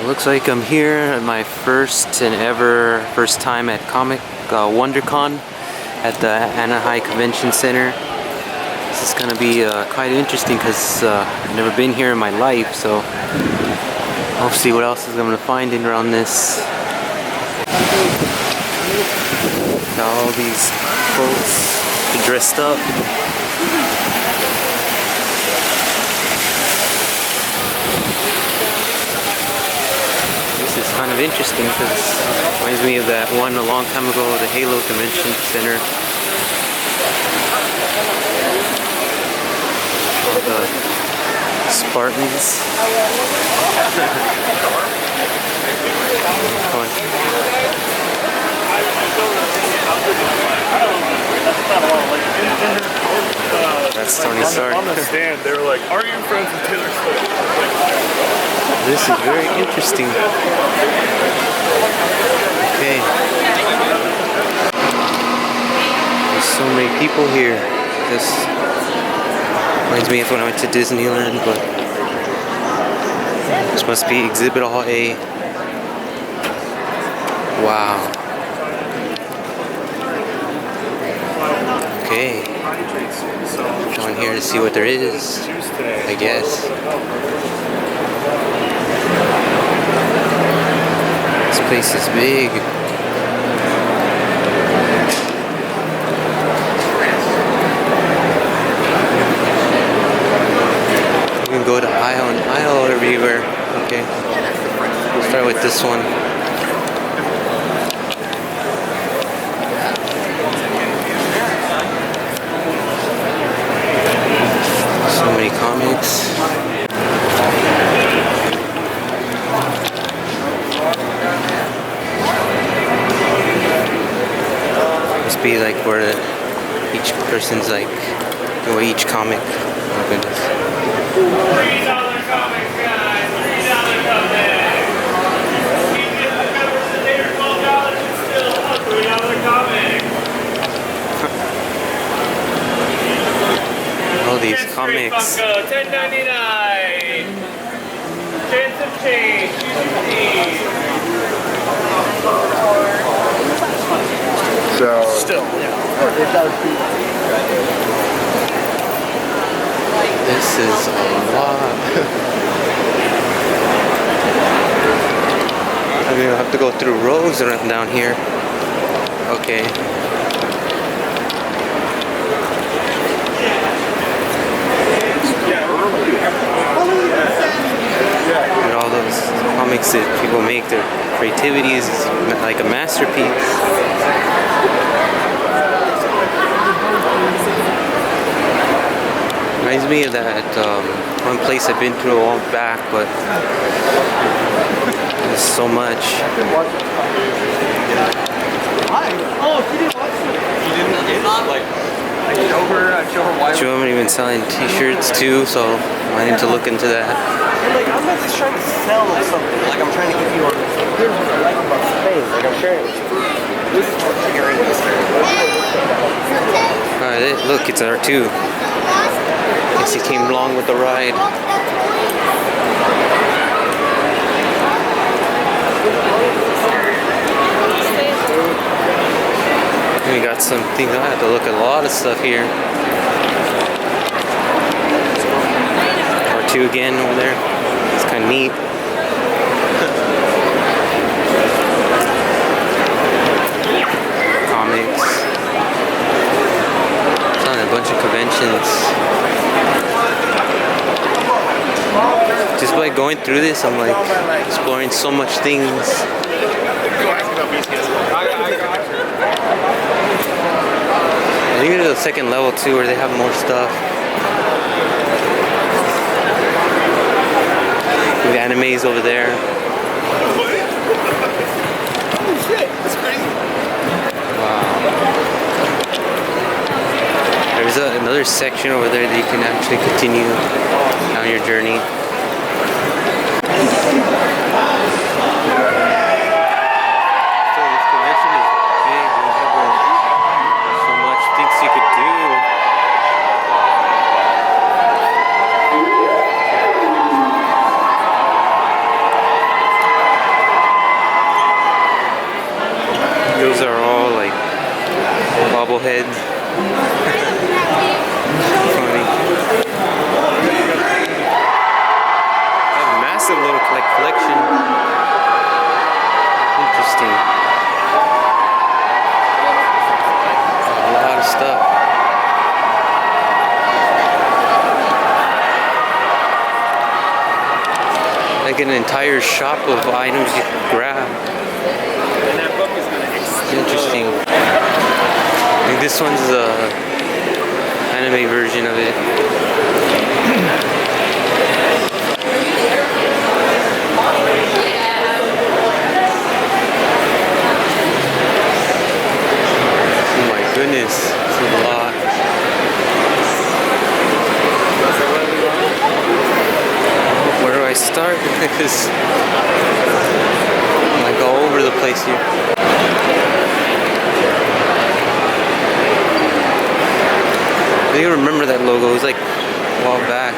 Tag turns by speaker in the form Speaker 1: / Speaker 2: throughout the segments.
Speaker 1: Looks like I'm here at my first time at WonderCon at the Anaheim Convention Center. This is gonna be quite interesting because I've never been here in my life, so I'll see what else is gonna find in around this. Got all these folks dressed up. This is kind of interesting because it reminds me of that one a long time ago, the Halo Convention Center. All the Spartans. That's Tony Stark.
Speaker 2: On the stand, they were like, "Are you friends with Taylor Swift?"
Speaker 1: This is very interesting. Okay. There's so many people here. This reminds me of when I went to Disneyland, but this must be Exhibit Hall A. Wow. Okay. Going here to see what there is, I guess. This place is big. We can go to aisle and aisle everywhere. Okay. We'll start with this one. So many comics. Must be like where each person's like, or each comic. Oh goodness.
Speaker 3: $3 comics, guys. $3 comics. You get the covers today are $12 and still a $3 comic.
Speaker 1: All these comics.
Speaker 3: Funko, $10.99. Chance of change.
Speaker 2: So still,
Speaker 1: This is a lot. I mean, I have to go through rows around down here. Okay. And all those comics that people make, their creativity is like a masterpiece. Reminds me of that one place I've been through a while back, but there's so much.
Speaker 4: Oh, she didn't watch it. You didn't get it? Like, I show her why.
Speaker 1: She wasn't even selling t-shirts too, so I need to look into that.
Speaker 4: And like, I'm not just trying to sell something. Like, I'm trying to give you on. Here's what I like about Spain. Like, I'm sharing it with you. This is what you're interested in.
Speaker 1: Alright, look, it's R2. Guess he came along with the ride. We got some things. I have to look at a lot of stuff here. R2 again over there. It's kind of neat. Comics. It's on a bunch of conventions. Just by going through this, I'm like exploring so much things. I think there's a second level too where they have more stuff. The animes over there.
Speaker 2: holy shit, that's crazy.
Speaker 1: Wow. There's another section over there that you can actually continue on your journey. bobblehead. Funny. They have a massive little collection. Interesting. A lot of stuff. Like an entire shop of items you can grab.
Speaker 2: And that book is going to explode.
Speaker 1: Interesting. I think this one's the anime version of it. Oh my goodness, it's a lot. Where do I start? Because I'm like all over the place here. I think I remember that logo. It was like a while back.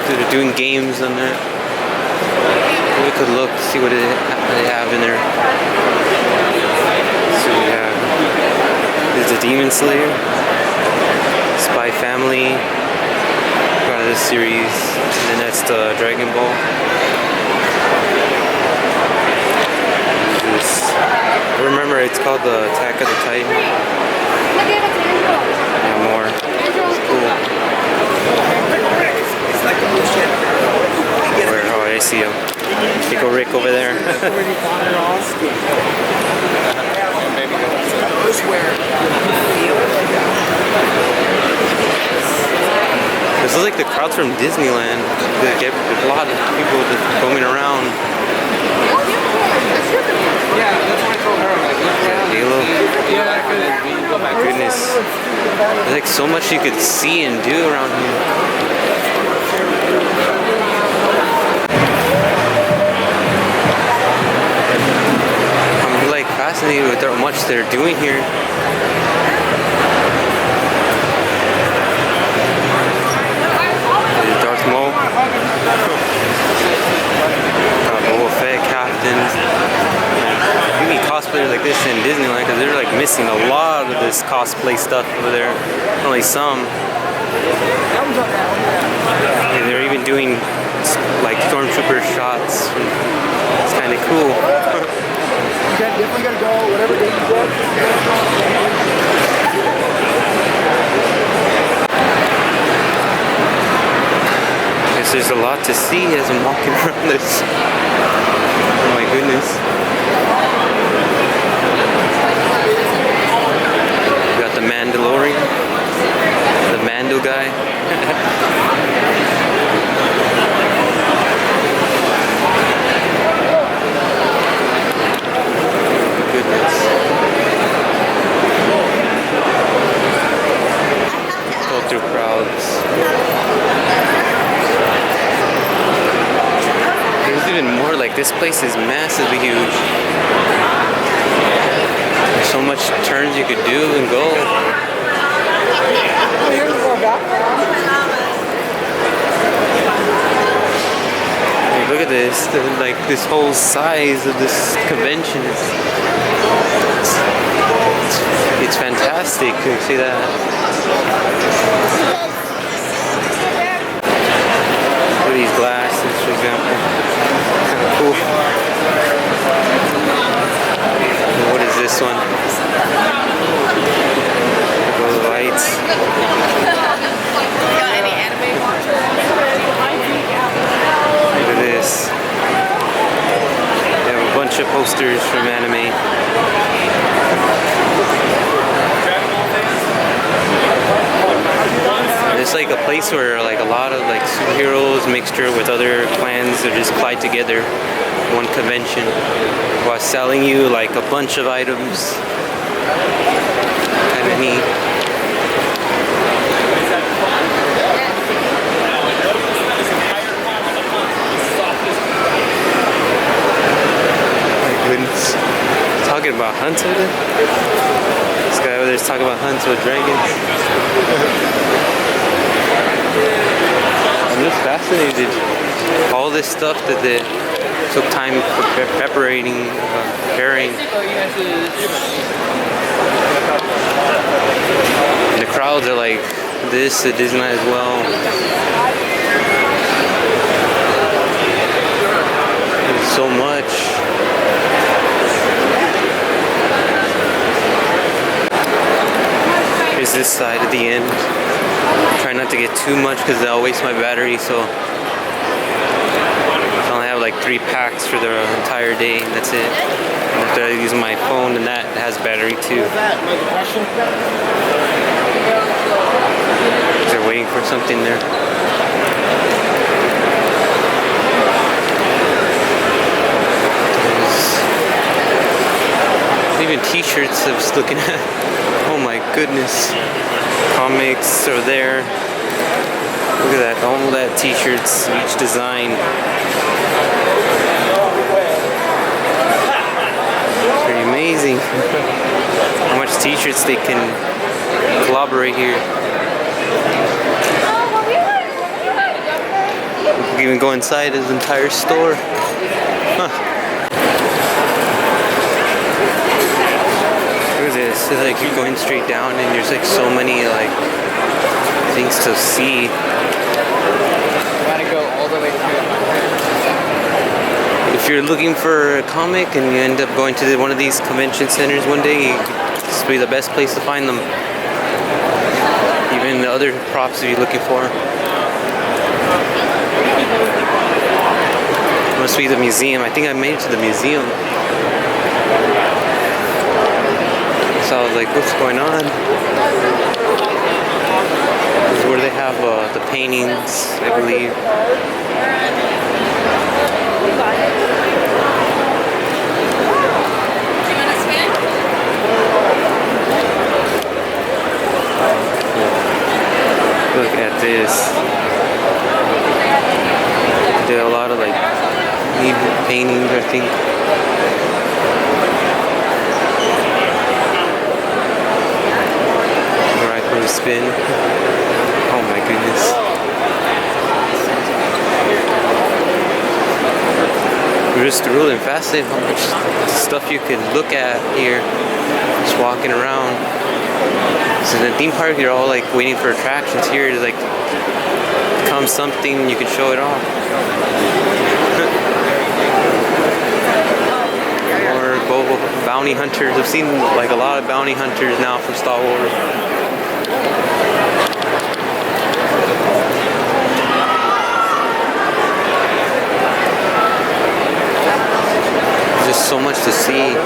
Speaker 1: They were doing games on there. We could look, see what they have in there. So we have, this is the Demon Slayer, Spy Family, part of this series, and then that's the Dragon Ball. I remember it's called the Attack of the Titan. And more. Cool. Where, oh, I see him. Pico Rick over there. This is like the crowds from Disneyland. There's a lot of people just roaming around.
Speaker 4: Yeah, that's what I told her.
Speaker 1: Halo.
Speaker 4: Yeah,
Speaker 1: Oh my goodness. There's like so much you could see and do around here. I'm like fascinated with how much they're doing here. There's Darth Maul. Boba Fett captains. You need cosplayers like this in Disneyland because they're like missing a lot of this cosplay stuff over there. Only some. And they're even doing like stormtrooper shots. It's kind of cool.
Speaker 2: You definitely gotta go, whatever day you go.
Speaker 1: Guess there's a lot to see as I'm walking around this. Oh my goodness. We got the Mandalorian, the Mando guy. Goodness. Go through crowds. There's even more, like this place is massively huge. There's so much turns you could do and go. Hey, look at this, like this whole size of this convention it's fantastic. Can you see that? Look at these glasses, for example. Kind of cool. What is this one? Those lights.
Speaker 5: Got any anime watchers?
Speaker 1: Look at this. They have a bunch of posters from anime. It's like a place where like a lot of like superheroes mixture with other clans are just collide together in one convention while selling you like a bunch of items. Kind of neat. My goodness. Talking about hunts with it? This guy over there is talking about hunts with dragons. I'm just fascinated. All this stuff that they took time preparing. And the crowds are like this at Disneyland as well. There's so much. Here's this side at the end. Try not to get too much because that'll waste my battery, so I only have like 3 packs for the entire day, and that's it. And after I use my phone, and that has battery too. They're waiting for something there. There's even t-shirts I was looking at. Oh my goodness. Comics are there. Look at that, all that t-shirts, each design. Pretty amazing. How much t-shirts they can collaborate here. We can even go inside his entire store. Huh. Look at this. It's like you're going straight down and there's like so many like things to see.
Speaker 2: You gotta go all the way through.
Speaker 1: If you're looking for a comic and you end up going to one of these convention centers one day, this will be the best place to find them. Even the other props that you're looking for. Must be the museum. I think I made it to the museum. So I was like, what's going on? This is where they have the paintings, I believe. Look at this. There are a lot of like neat paintings, I think. Alright, for a spin. Oh my goodness. We're just really fascinated how much stuff you can look at here. Just walking around. So in the theme park, you're all like waiting for attractions. Here, it's like come something, you can show it off. Or bounty hunters. I've seen like a lot of bounty hunters now from Star Wars. There's just so much to see.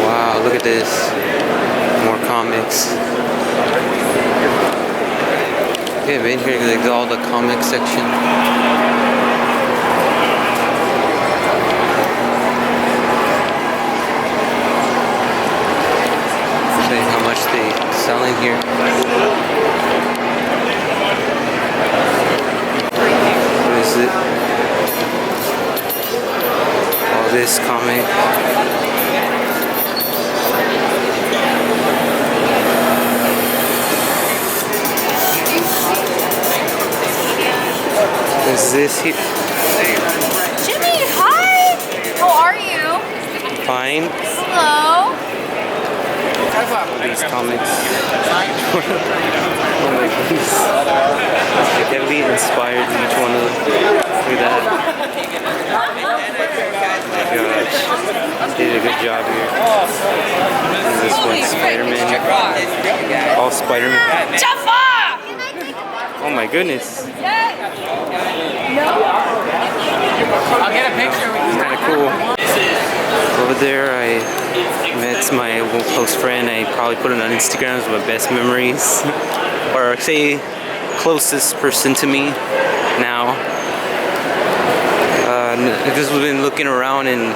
Speaker 1: Wow, look at this. More comics. Yeah, been here, like all the comic section. See how much they selling here. What is it? All this comic. Is this here?
Speaker 5: Jimmy, hi! How are you?
Speaker 1: Fine.
Speaker 5: Hello.
Speaker 1: These comics. Oh my goodness. Like heavily inspired in each one of them. Look at that. Oh my gosh. They did a good job here. And this one's Spider-Man. All Spider-Man.
Speaker 5: Jaffa!
Speaker 1: Oh my goodness.
Speaker 2: I'll get a picture with you.
Speaker 1: Kind of cool. Over there, I met my close friend. I probably put it on Instagram as my best memories, or say closest person to me now. I've just been looking around and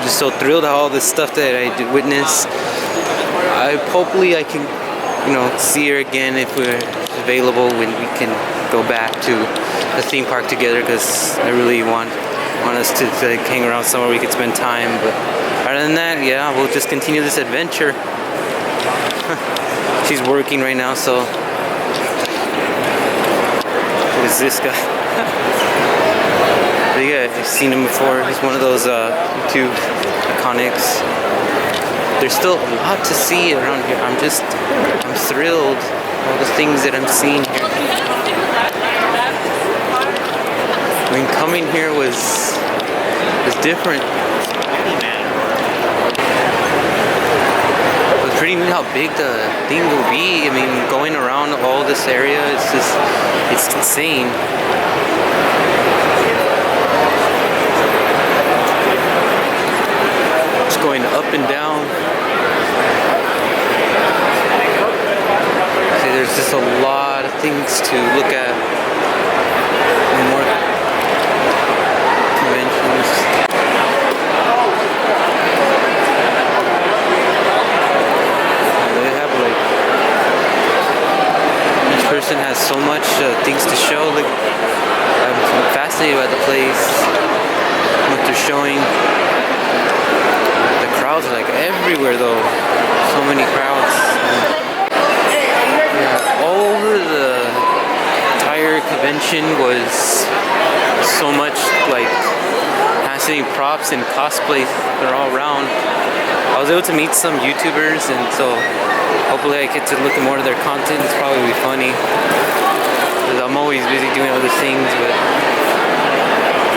Speaker 1: just so thrilled at all this stuff that I did witness. Hopefully I can, see her again if we're available when we can go back to the theme park together, because I really want us to like, hang around somewhere we could spend time. But other than that, yeah, we'll just continue this adventure. She's working right now, so is this guy. I think I've seen him before. He's one of those YouTube iconics. There's still a lot to see around here. I'm thrilled all the things that I'm seeing here. I mean, coming here was different. It was pretty neat how big the thing will be. I mean, going around all this area, it's insane. Just going up and down. See, there's just a lot of things to look at. And more conventions. They have like, each person has so much things to show. Like, I'm fascinated by the place, what they're showing. The crowds are like everywhere though. So many crowds. Yeah, all over the entire convention was so much like fascinating props and cosplay. They're all around. I was able to meet some YouTubers, and so hopefully I get to look at more of their content. It's probably be funny, because I'm always busy doing other things. But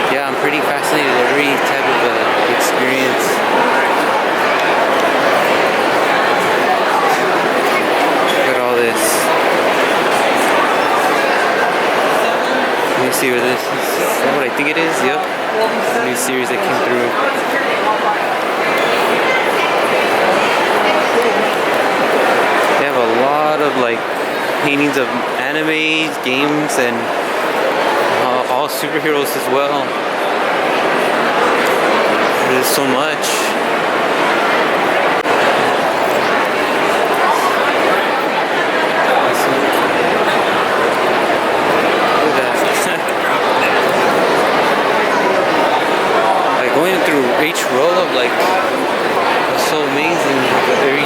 Speaker 1: yeah, I'm pretty fascinated with every type of experience. Look at all this. Let me see what this is. Is that what I think it is? Yep. It's a new series that came through. They have a lot of like paintings of anime, games, and all superheroes as well. There's so much. Going through each row of like, so amazing. Every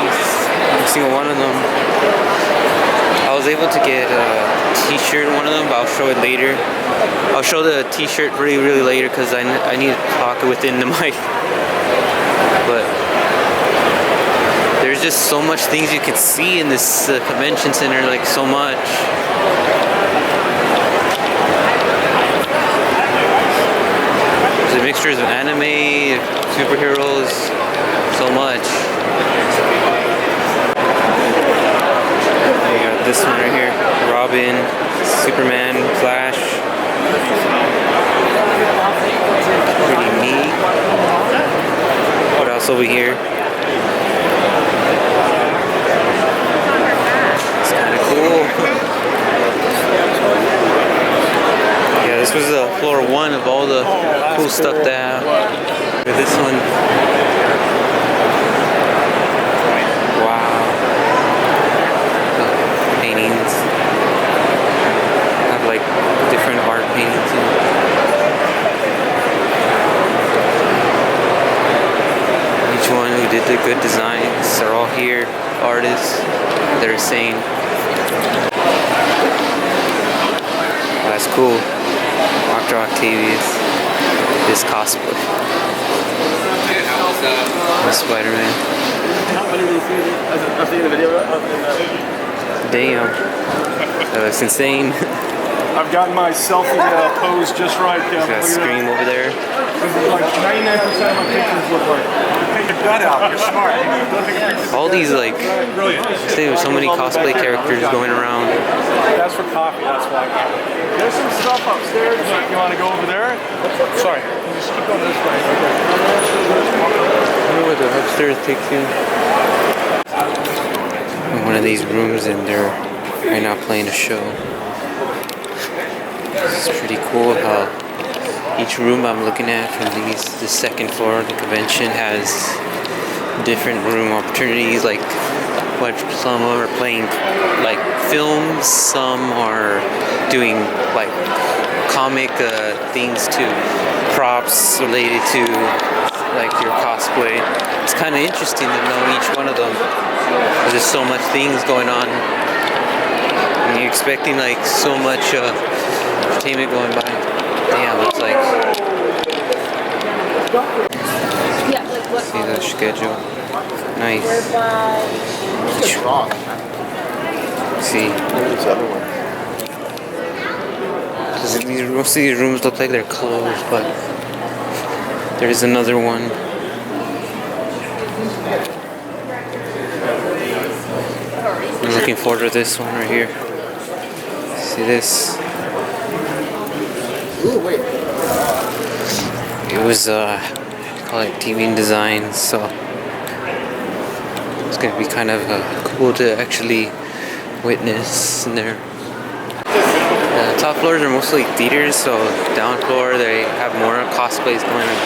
Speaker 1: single one of them. I was able to get a t-shirt, one of them, but I'll show it later. I'll show the t-shirt really later, because I need to talk within the mic. But there's just so much things you can see in this convention center, like so much. The mixtures of anime, superheroes, so much. You got this one right here, Robin, Superman, Flash. Pretty neat. What else over here? It's kind of cool. Yeah, this was floor 1 of all the cool stuff they have. Look at this one. Wow. Paintings. Have like different art paintings. Each one who did the good designs are all here. Artists. They're saying. That's cool. Dr. Octavius, this cosplay. Spider-Man.
Speaker 2: I've seen the video.
Speaker 1: Damn. That looks insane.
Speaker 2: I've gotten my selfie pose just right.
Speaker 1: Got a screen over there.
Speaker 2: Like 99% of my pictures look like. Take your gut out. You're smart.
Speaker 1: All these like, there's so many cosplay characters going around.
Speaker 2: That's for coffee. That's why. There's some stuff upstairs. You want to go over there? Sorry. Just keep going this way.
Speaker 1: I wonder where the upstairs takes you. In one of these rooms, and they're right now playing a show. It's pretty cool how each room I'm looking at from the second floor of the convention has different room opportunities. Like, what, some are playing like films, some are doing like comic things too, props related to like your cosplay. It's kind of interesting to know each one of them. There's just so much things going on, and you're expecting like so much entertainment going by. Damn, looks like. See the schedule. Nice. See.
Speaker 4: There's other one.
Speaker 1: Most of these rooms look like they're closed, but there is another one. I'm looking forward to this one right here. See this?
Speaker 4: Ooh, wait.
Speaker 1: It was call it TV and design, so it's gonna be kind of cool to actually witness in there. The top floors are mostly theaters, so down floor they have more cosplays going on.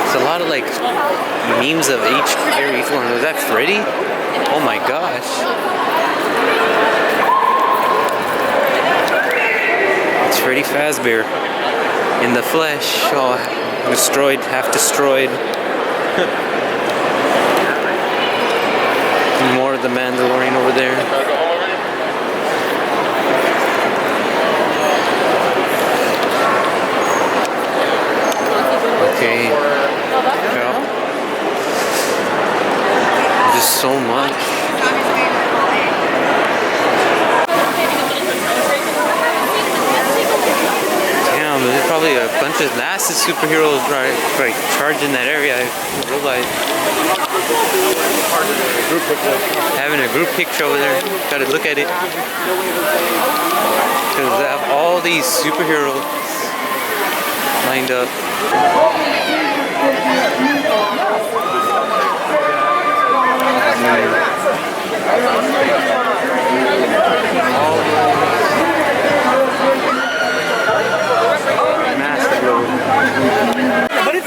Speaker 1: It's a lot of like memes of each one. Was that Freddy? Oh my gosh. It's Freddy Fazbear in the flesh. Oh, destroyed, half destroyed. More of the Mandalorian over there. Okay. Yeah. Just so much. Damn, there's probably a bunch of massive superheroes right, like charging that area. I didn't realize. Having a group picture over there. Gotta look at it. Because they have all these superheroes lined up.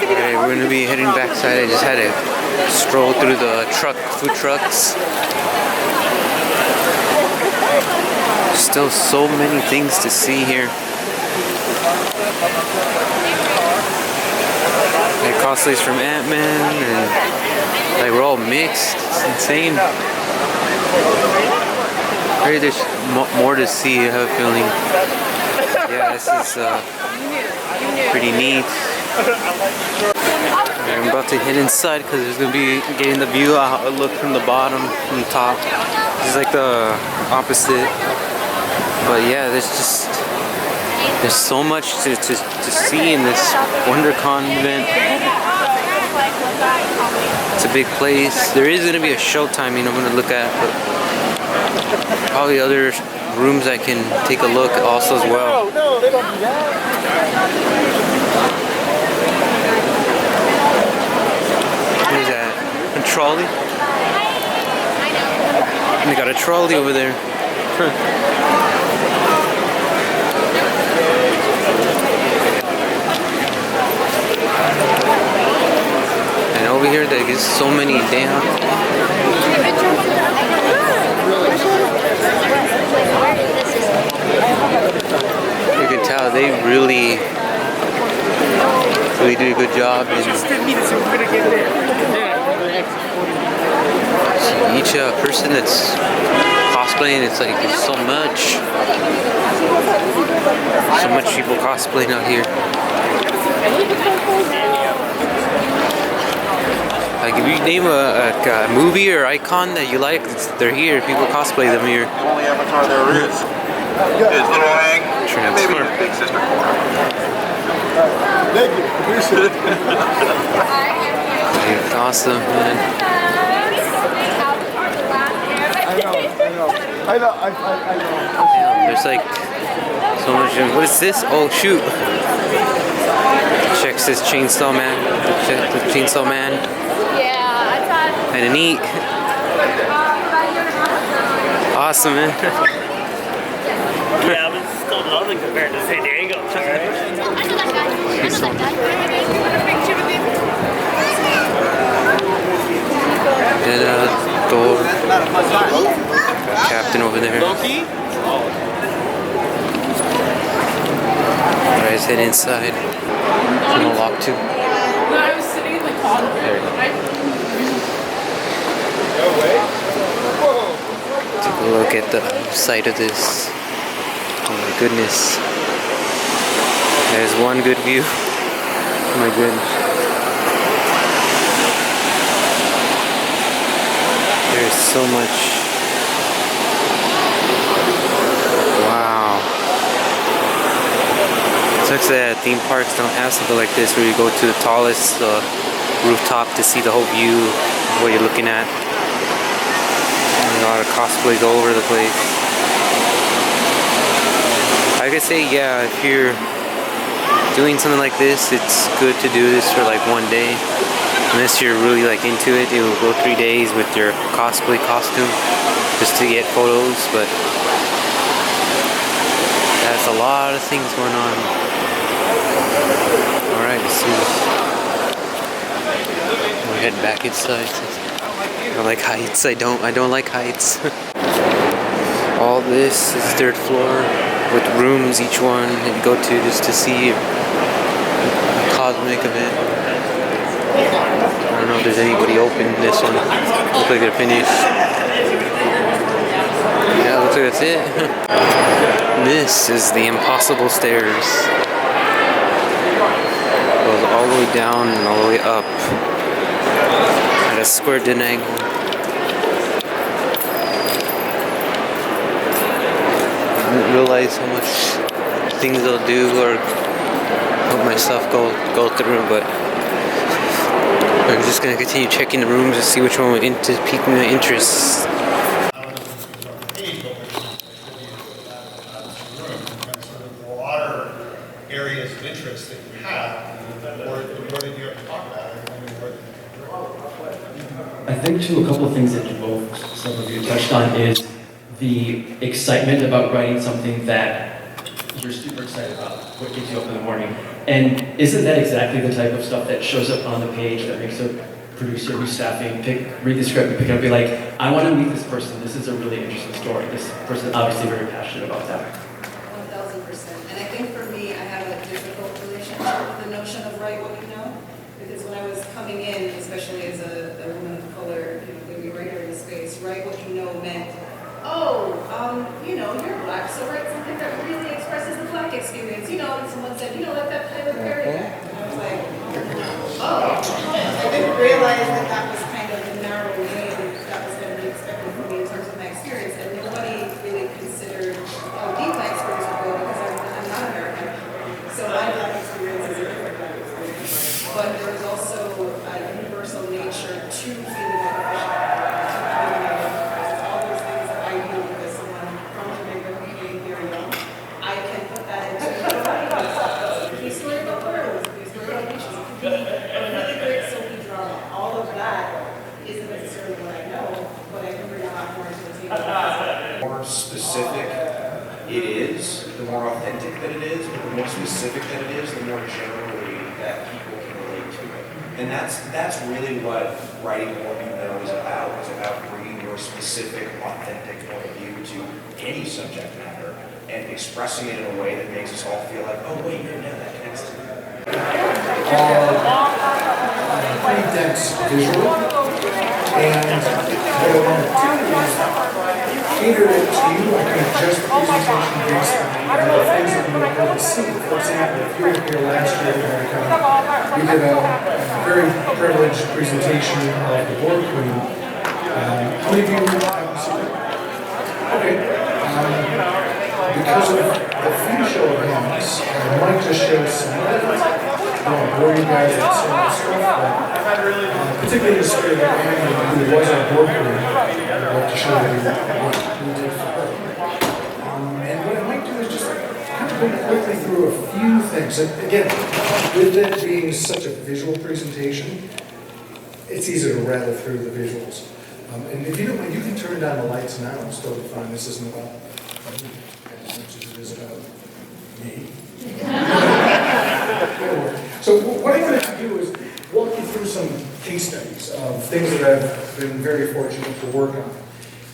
Speaker 1: Okay, we're gonna be heading backside. I just had to stroll through the food trucks. Still so many things to see here. Like cosplays from Ant-Man, and like we're all mixed. It's insane. Maybe there's more to see, I have a feeling. Yeah, this is pretty neat. I'm about to head inside because there's going to be getting the view look from the bottom, from the top. This is like the opposite. But yeah, there's so much to see in this WonderCon event. It's a big place. There is going to be a show timing I'm going to look at, but probably other rooms I can take a look also as well.
Speaker 4: No, they don't do that.
Speaker 1: What is that? A trolley? And they got a trolley over there. And over here there's so many damn. You can tell they really do a good job. Each person that's cosplaying, it's like there's so much people cosplaying out here. Like if you name a movie or icon that you like, they're here. People cosplay them here.
Speaker 6: The only avatar there is Little Hang and maybe his big sister.
Speaker 4: Thank you. Appreciate it.
Speaker 1: It's awesome, man.
Speaker 4: I know.
Speaker 1: Damn, there's like so much. What is this? Oh shoot! Check this Chainsaw Man. Check the Chainsaw Man.
Speaker 5: Yeah,
Speaker 1: Kinda neat. Awesome, man.
Speaker 7: Yeah, but it's still nothing compared to San Diego.
Speaker 1: And Thor. Captain over there. Guys, head inside. I'm gonna walk too.
Speaker 5: I was sitting in the car.
Speaker 1: Take a Look at the side of this. Oh my goodness. There's one good view. Oh my goodness. There's so much. Wow. It sucks that theme parks don't have something like this where you go to the tallest rooftop to see the whole view of what you're looking at. A lot of cosplays all over the place. I could say, yeah, if you're doing something like this, it's good to do this for like one day. Unless you're really like into it, it will go 3 days with your cosplay costume just to get photos, but that's a lot of things going on. Alright, let's see. We'll head back inside. I like heights. I don't like heights. All this is 3rd floor with rooms each one that you go to just to see a cosmic event. I don't know if there's anybody open in this one. Looks like they're finished. Yeah, looks like that's it. This is the impossible stairs. Goes all the way down and all the way up. At a square dead angle. I didn't realize how much things they'll do or help myself go through, but I'm just gonna continue checking the rooms to see which one would pique my interest.
Speaker 8: Broader areas of interest that you have, or what did you have to talk about?
Speaker 9: I think too, a couple of things that you both, some of you touched on is the excitement about writing something that you're super excited about, what gets you up in the morning. And isn't that exactly the type of stuff that shows up on the page that makes a producer who's staffing read the script and pick it up and be like, I want to meet this person, this is a really interesting story. This person is obviously very passionate about that.
Speaker 10: 1000%. And I think for me, I have a difficult relationship with the notion of write what you know. Because when I was coming in, especially as a woman of color, when we were here in the space, write what you know meant, you're black, so write something that really expresses the black experience. And someone said, like that Tyler Perry guy. And I was like, I didn't realize that was kind of the narrow lane that was going to be expected from me in terms of my experience. And nobody really considered how deep my experience would go because I'm not American. So my black experience is a different black experience. But there is also a universal nature to feeling like a all those things that I do as someone from Jamaica who came here young, I can put that into a story about birds, a story about beaches, a really great soapy drama. All of that isn't necessarily what I know, but I can bring a lot more to the table.
Speaker 11: The more specific it is, the more authentic that it is, but the more specific that it is, the more generally that people can relate to it. And that's really what writing what you know is about. It's about bringing your specific, authentic point of view to any subject matter and expressing it in a way that makes us all feel like, oh wait, yeah, that connects to me.
Speaker 8: Pretty dense visual, and what I want to do is cater it to you. I can adjust the presentation based on the things that you want to see. For example, if you were here last year at WonderCon, we did a very privileged presentation of the Board Queen. How many of you haven't seen it? Okay. Because of the few show of hands, I might just show some of it. I don't want to bore you guys with some of the stuff, but particularly in the spirit of Annie, who was our Board Queen, I'd like to show you what we did for her. And what I might do is just kind of go quickly through a few things. And again, with it being such a visual presentation, it's easy to rattle through the visuals. And if you don't mind, you can turn down the lights now. It's totally fine. This isn't about me as much as it is about me. So what I'm going to do is walk you through some case studies of things that I've been very fortunate to work on.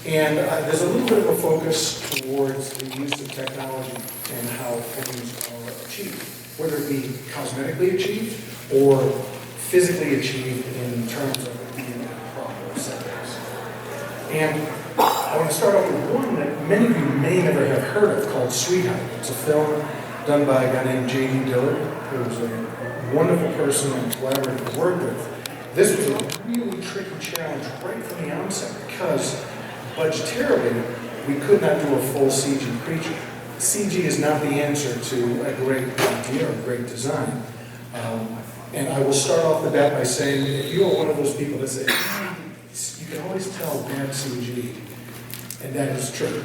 Speaker 8: And there's a little bit of a focus towards the use of technology and how things are achieved, whether it be cosmetically achieved or physically achieved in terms of it being in proper settings. And I want to start off with one many of you may never have heard of called Sweetheart. It's a film done by a guy named J.D. Dillard, who was a wonderful person and collaborator to work with. This was a really tricky challenge right from the onset because budgetarily, we could not do a full CG creature. CG is not the answer to a great idea or a great design. And I will start off the bat by saying, if you are one of those people that say, you can always tell bad CG, and that is true.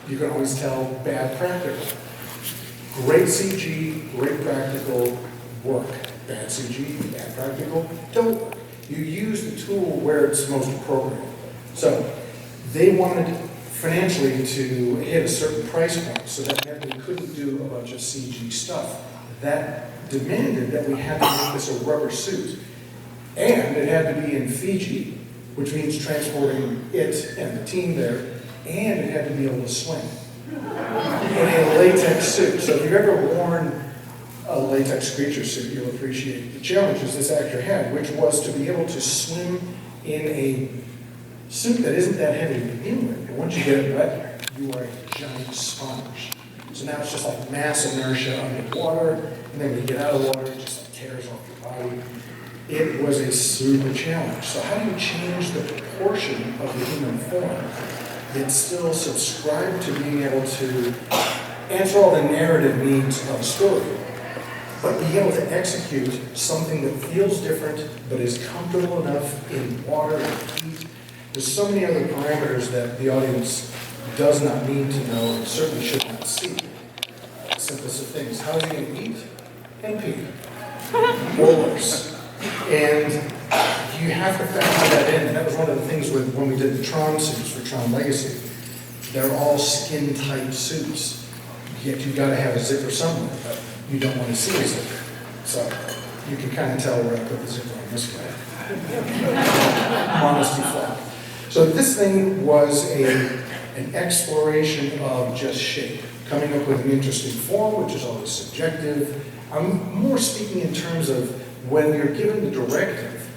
Speaker 8: You can always tell bad practical. Great CG, great practical, work. Bad CG, bad practical, don't work. You use the tool where it's most appropriate. So they wanted financially to hit a certain price point, so that meant we couldn't do a bunch of CG stuff. That demanded that we had to make this a rubber suit. And it had to be in Fiji, which means transporting it and the team there, and it had to be able to swim. In a latex suit. So if you've ever worn a latex creature suit, you'll appreciate the challenges this actor had, which was to be able to swim in a suit that isn't that heavy to begin with. And once you get it wet, you are a giant sponge. So now it's just like mass inertia underwater, and then when you get out of the water, it just like tears off your body. It was a super challenge. So how do you change the proportion of the human form that still subscribe to being able to answer all the narrative needs of a story, but be able to execute something that feels different, but is comfortable enough in water and heat? There's so many other parameters that the audience does not need to know and certainly should not see. The simplest of things. How is he going to eat? And pee. Or worse. And you have to factor that in. And that was one of the things when we did the Tron suits for Tron Legacy. They're all skin-tight suits. Yet you've got to have a zipper somewhere, but you don't want to see a zipper. So you can kind of tell where I put the zipper on this guy. Modesty flat. So this thing was an exploration of just shape, coming up with an interesting form, which is always subjective. I'm more speaking in terms of when you're given the directive,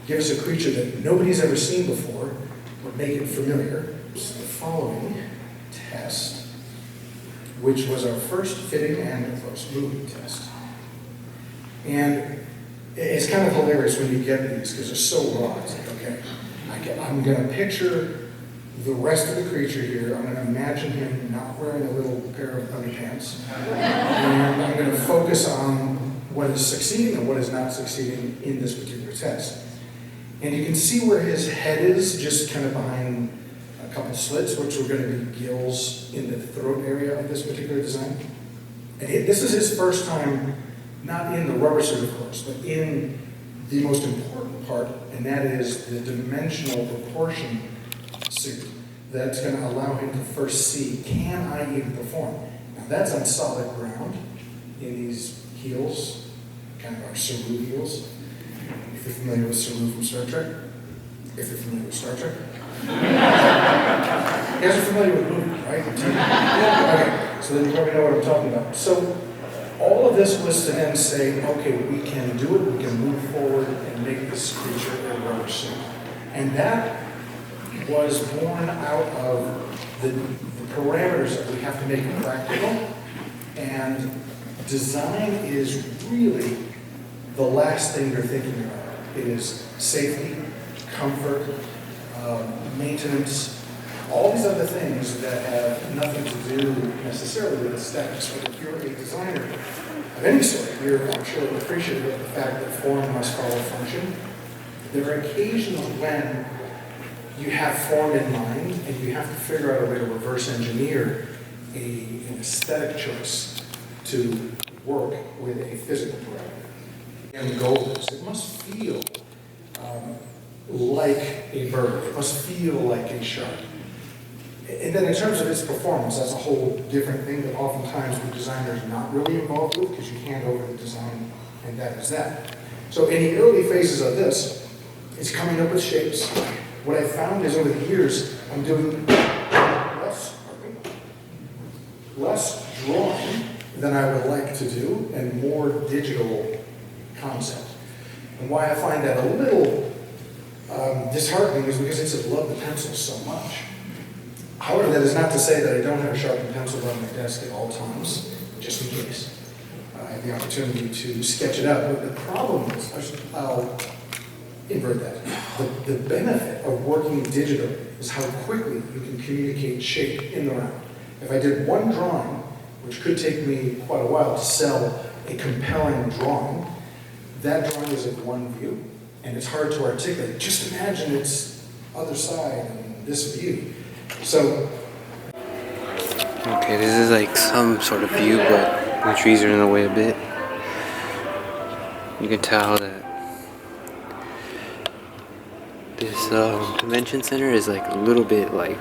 Speaker 8: give us a creature that nobody's ever seen before, but make it familiar. So the following test, which was our first fitting and first moving test. And it's kind of hilarious when you get these because they're so raw. It's like, okay, I'm going to picture the rest of the creature here. I'm going to imagine him not wearing a little pair of underpants. And I'm going to focus on what is succeeding and what is not succeeding in this particular test. And you can see where his head is, just kind of behind a couple slits, which are going to be gills in the throat area of this particular design. And this is his first time, not in the rubber suit, of course, but in the most important part, and that is the dimensional proportion suit that's going to allow him to first see, can I even perform? Now that's on solid ground in these heels, kind of our Saru heels. If you're familiar with Saru from Star Trek, if you're familiar with Star Trek. You guys are familiar with movies, right? Okay, so then you probably know what I'm talking about. So all of this was to then say, okay, we can do it, we can move forward and make this creature a rubber suit. And that was born out of the parameters that we have to make it practical. And design is really the last thing you're thinking about. It is safety, comfort, maintenance, all these other things that have nothing to do necessarily with aesthetics. But if you're a designer of any sort, you're, I'm sure, appreciative of the fact that form must follow function. There are occasions when you have form in mind and you have to figure out a way to reverse engineer an aesthetic choice to work with a physical parameter. And the goal is it must feel like a bird. It must feel like a shark. And then in terms of its performance, that's a whole different thing that oftentimes the designer is not really involved with because you hand over the design and that is that. So in the early phases of this, it's coming up with shapes. What I found is over the years, I'm doing less drawing than I would like to do and more digital concept. And why I find that a little disheartening is because I just love the pencil so much. However, that is not to say that I don't have a sharpened pencil on my desk at all times, just in case. I have the opportunity to sketch it out. But the problem is, I'll invert that. The benefit of working digitally is how quickly you can communicate shape in the round. If I did one drawing, which could take me quite a while to sell a compelling drawing, that drawing is of one view, and it's hard to articulate. Just imagine its other side and this view. So,
Speaker 1: okay, this is like some sort of view, but the trees are in the way a bit. You can tell that this convention center is like a little bit like,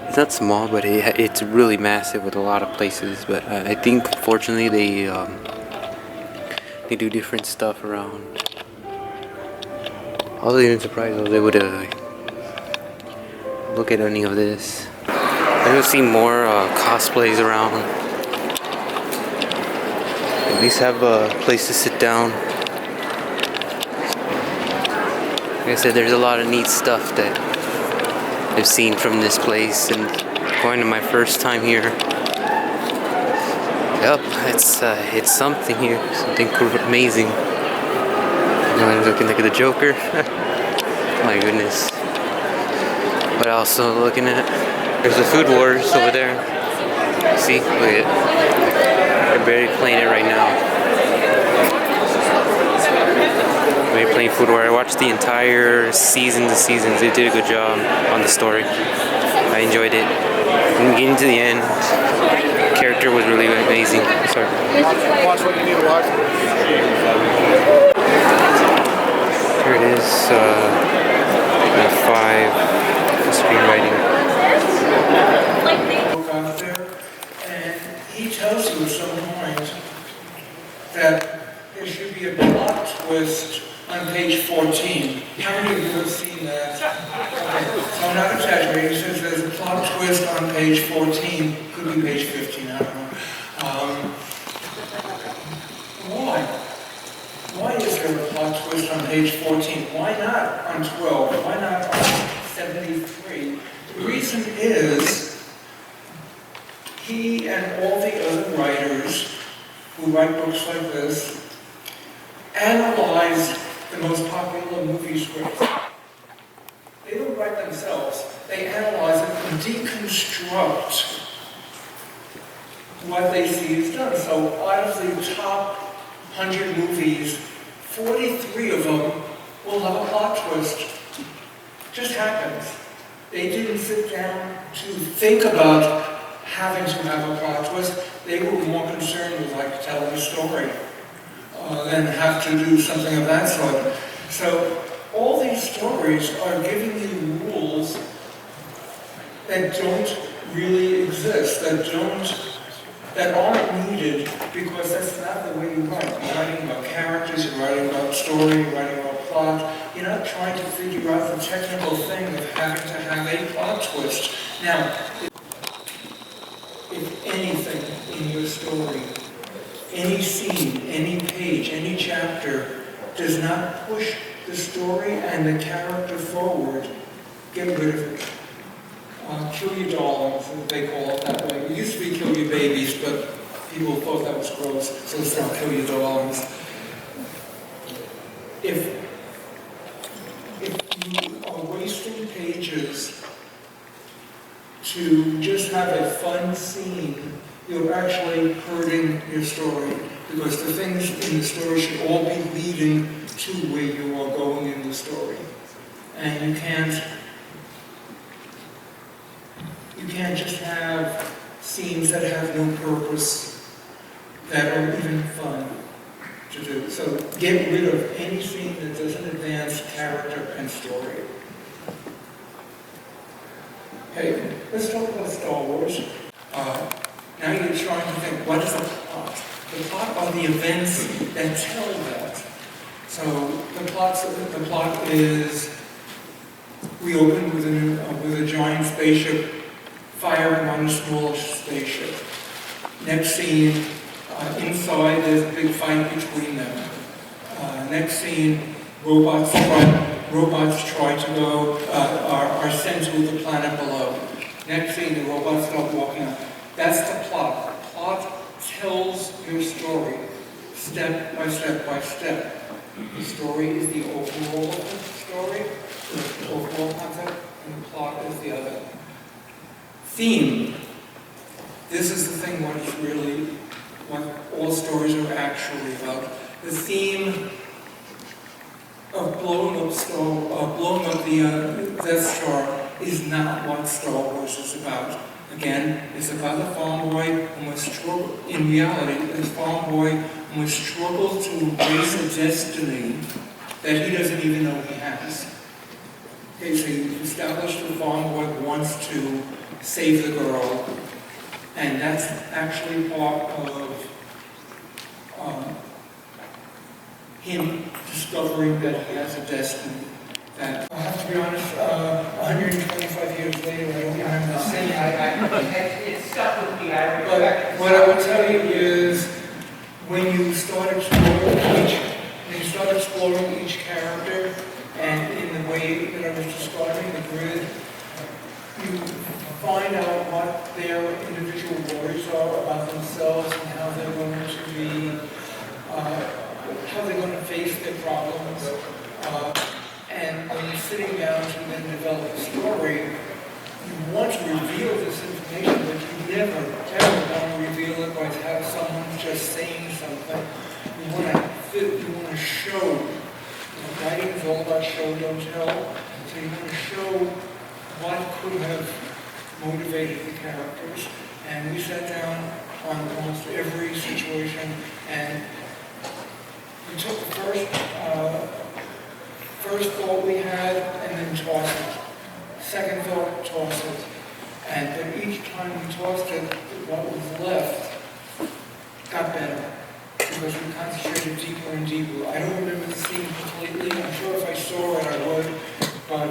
Speaker 1: it's not small, but it's really massive with a lot of places. But I think fortunately they do different stuff around. I was even surprised I was able to look at any of this. I don't see more cosplays around. At least have a place to sit down. Like I said, there's a lot of neat stuff that I've seen from this place, and going to my first time here. Yep, it's something here, something amazing. I'm looking at the Joker. My goodness. What else am I looking at? There's the Food Wars over there. See, look at it. They're barely playing it right now. They're playing Food War. I watched the entire seasons. They did a good job on the story. I enjoyed it. From the beginning to the end, the character was really amazing. Sorry.
Speaker 2: Watch what you need to watch.
Speaker 1: Here it is. 5 screenwriting.
Speaker 12: Out there, and he tells you at some point that there should be a plot twist on page 14. How many of you have seen that? Okay, so I'm not exaggerating. He says there's a plot twist on page 14. Could be page 15, I don't know. Why? Why is there a plot twist on page 14? Why not on 12? Why not on 73? The reason is he and all the other writers who write books like this analyze the most popular movie scripts. They don't write themselves. They analyze it and deconstruct what they see is done. So out of the top 100 movies, 43 of them will have a plot twist. Just happens. They didn't sit down to think about having to have a plot twist. They were more concerned with like telling a story than have to do something of that sort. So all these stories are giving you rules that don't really exist, that aren't needed, because that's not the way you write. You're writing about characters, you're writing about story, you're writing about plot. You're not trying to figure out the technical thing of having to have a plot twist. Now, if anything in your story, any scene, any page, any chapter does not push the story and the character forward, get rid of it. Kill your darlings, they call it that way. It used to be kill your babies, but people thought that was gross, so it's now kill your darlings. If you are wasting pages to just have a fun scene, you're actually hurting your story, because the things in the story should all be leading to where you are going in the story. And you can't just have scenes that have no purpose, that are even fun to do. So get rid of any scene that doesn't advance character and story. Okay, let's talk about Star Wars. Now you're trying to think, what is the plot? The plot are the events that tell that. So the plot is, we open with a giant spaceship firing on a small spaceship. Next scene, inside there's a big fight between them. Next scene, robots try to go, are sent to the planet below. Next thing, the robots start walking out. That's the plot. The plot tells your story, step by step by step. The story is the overall story, the overall concept, and the plot is the other. Theme. This is the thing what is really, what all stories are actually about. The theme of blowing up the Death Star is not what Star Wars is about. Again, it's about a farm boy who must struggle, in reality, this farm boy who must struggle to embrace a destiny that he doesn't even know he has. Okay, so you've established the farm boy wants to save the girl, and that's actually part of him discovering that he has a destiny. That I have to be honest, 125 years later, I don't remember the same.
Speaker 13: It stuck with me.
Speaker 12: But what I will tell you is, when you start exploring each character, and in the way that I was describing the grid, you find out what their individual worries are about themselves and how they're going to be, how they're going to face their problems. And when you're sitting down to then develop a story, you want to reveal this information, but you never, ever want to reveal it by having someone just saying something. You want to show. Writing is all about show, don't tell. So you want to show what could have motivated the characters. And we sat down on almost every situation, and we took the first thought we had and then tossed it. Second thought, tossed it. And then each time we tossed it, what was left got better, because we concentrated deeper and deeper. I don't remember the scene completely. I'm sure if I saw it, I would. But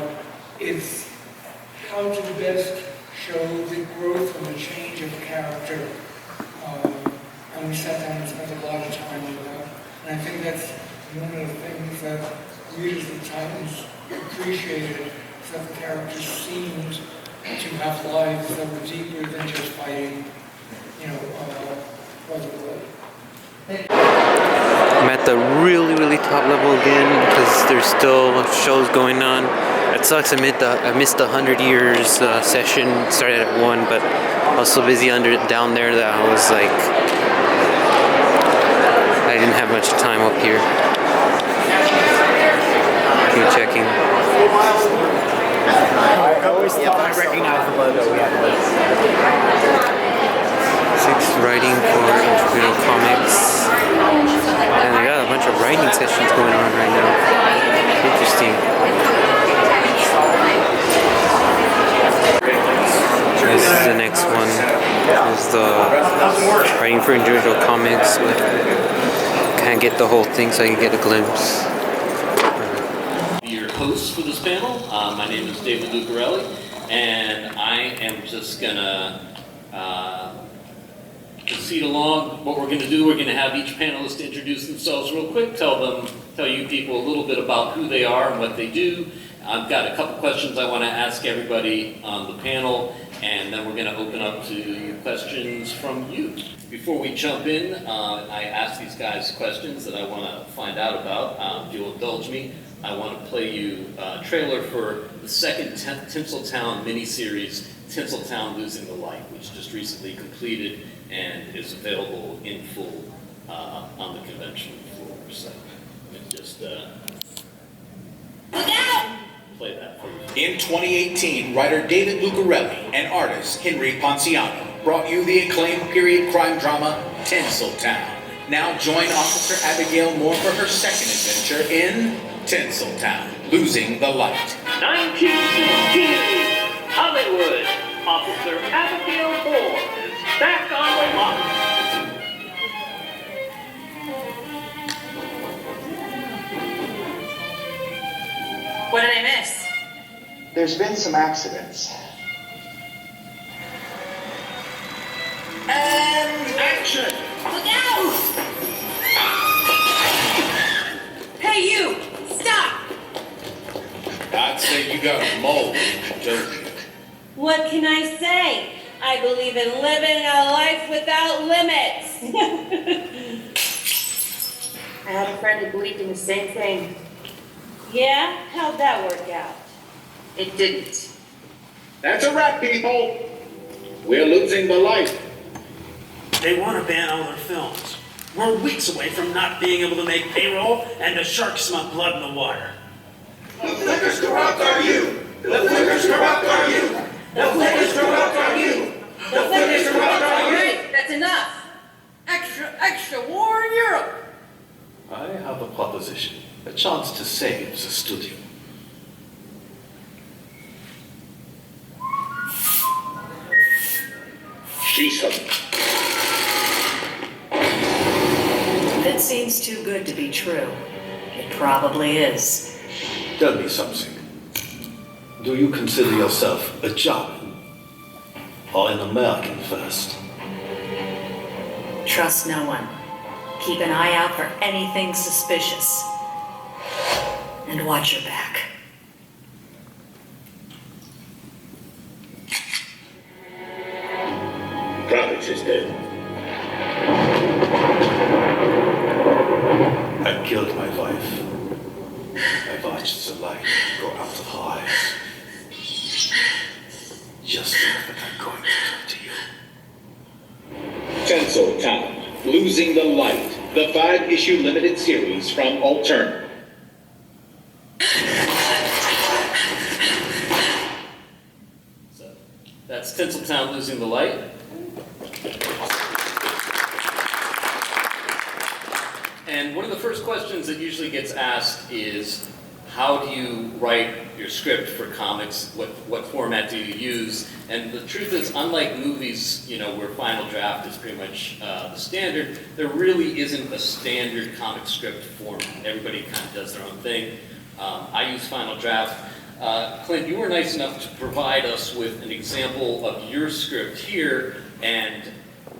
Speaker 12: it's how to best show the growth and the change of a character. And we sat down and spent a lot of time with that. And I think that's one of the things that readers of Titans appreciated, is that the characters seemed to have lives that were deeper than just fighting,
Speaker 1: I'm at the really top level again because there's still shows going on. It sucks I missed the 100 years session. Started at 1, but I was so busy down there that I was like, I didn't have much time up here. Keep checking.
Speaker 4: I always thought I recognized the logo. We have
Speaker 1: 6 writing for Unforgettable Comics. And they got a bunch of writing sessions going on right now. Interesting. This is the next one. This is the writing for Unforgettable Comics, but can't get the whole thing so I can get a glimpse.
Speaker 14: Your host for this panel. My name is David Lucarelli, and I am just gonna proceed along. What we're going to do, we're going to have each panelist introduce themselves real quick, tell you people a little bit about who they are and what they do. I've got a couple questions I want to ask everybody on the panel, and then we're going to open up to questions from you. Before we jump in, I ask these guys questions that I want to find out about. If you'll indulge me, I want to play you a trailer for the second Tinseltown miniseries, Tinseltown Losing the Light, which just recently completed and is available in full on the convention floor. So let me just play that for you.
Speaker 15: In 2018, writer David Lucarelli and artist Henry Ponciano brought you the acclaimed period crime drama Tinseltown. Now join Officer Abigail Moore for her second adventure in Tinseltown, Losing the Light.
Speaker 3: 1916, Hollywood. Officer Abigail Moore is back on the lot.
Speaker 16: What did I miss?
Speaker 17: There's been some accidents.
Speaker 16: And action! Look out! Hey, you! Stop!
Speaker 15: I'd say you got a mole, don't you?
Speaker 18: What can I say? I believe in living a life without limits.
Speaker 16: I had a friend who believed in the same thing.
Speaker 18: Yeah? How'd that work out?
Speaker 16: It didn't.
Speaker 15: That's a wrap, people. We're losing the light.
Speaker 19: They want to ban all their films. We're weeks away from not being able to make payroll, and the sharks smell blood in the water.
Speaker 6: The flickers corrupt are you! The flickers corrupt are you! The flickers corrupt are you! The flickers corrupt are you!
Speaker 16: Right, that's enough.
Speaker 19: Extra war in Europe.
Speaker 20: I have a proposition, a chance to save the studio.
Speaker 15: She's something.
Speaker 21: If it seems too good to be true, it probably is.
Speaker 20: Tell me something. Do you consider yourself a German or an American first?
Speaker 21: Trust no one. Keep an eye out for anything suspicious. And watch your back.
Speaker 15: Kravitz is dead.
Speaker 20: I killed my wife. I watched the light go out of her eyes. Just think that I'm going to do to you.
Speaker 15: Tinseltown, Losing the Light, the 5-issue limited series from Altern.
Speaker 14: So that's Tinseltown, Losing the Light. And one of the first questions that usually gets asked is, how do you write your script for comics? What format do you use? And the truth is, unlike movies, where Final Draft is pretty much the standard, there really isn't a standard comic script format. Everybody kind of does their own thing. I use Final Draft. Clint, you were nice enough to provide us with an example of your script here and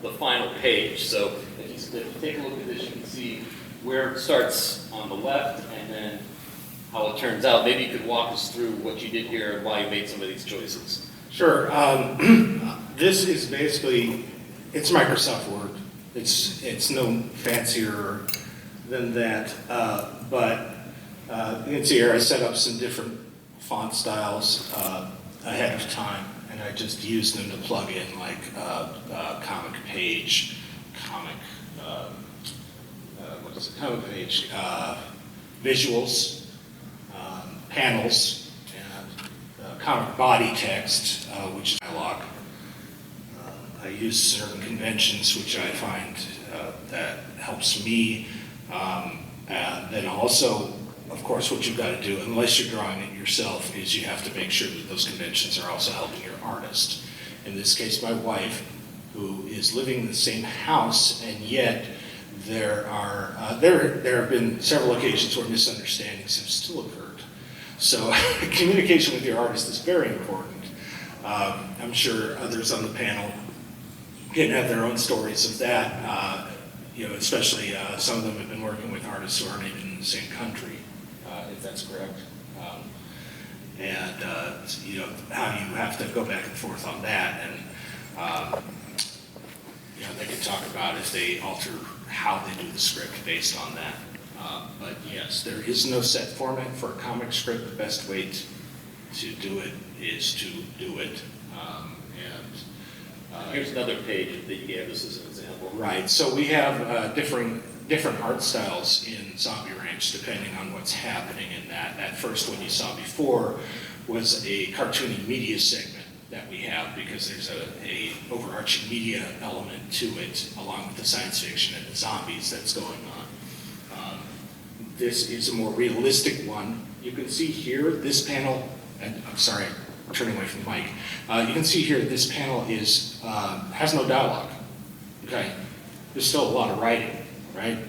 Speaker 14: the final page. So if you take a look at this, you can see where it starts on the left and then how it turns out. Maybe you could walk us through what you did here and why you made some of these choices.
Speaker 2: Sure. This is basically, it's Microsoft Word. It's no fancier than that. But you can see here I set up some different font styles ahead of time, and I just used them to plug in like comic page, comic page, visuals, panels, and comic body text, which is dialogue. I use certain conventions which I find that helps me. And then also, of course, what you've got to do, unless you're drawing it yourself, is you have to make sure that those conventions are also helping your artist. In this case, my wife, who is living in the same house, and yet there have been several occasions where misunderstandings have still occurred. So communication with your artist is very important. I'm sure others on the panel can have their own stories of that. Especially some of them have been working with artists who aren't even in the same country, if that's correct. How you have to go back and forth on that, and they can talk about if they alter how they do the script based on that. But yes, there is no set format for a comic script. The best way to do it is to do it.
Speaker 14: Here's another page that you gave us as an example.
Speaker 2: Right, so we have different art styles in Zombie Ranch depending on what's happening in that. That first one you saw before was a cartoony media segment that we have because there's a overarching media element to it along with the science fiction and the zombies that's going on. This is a more realistic one. You can see here, this panel, and I'm sorry, I'm turning away from the mic. You can see here this panel has no dialogue. Okay, there's still a lot of writing, right?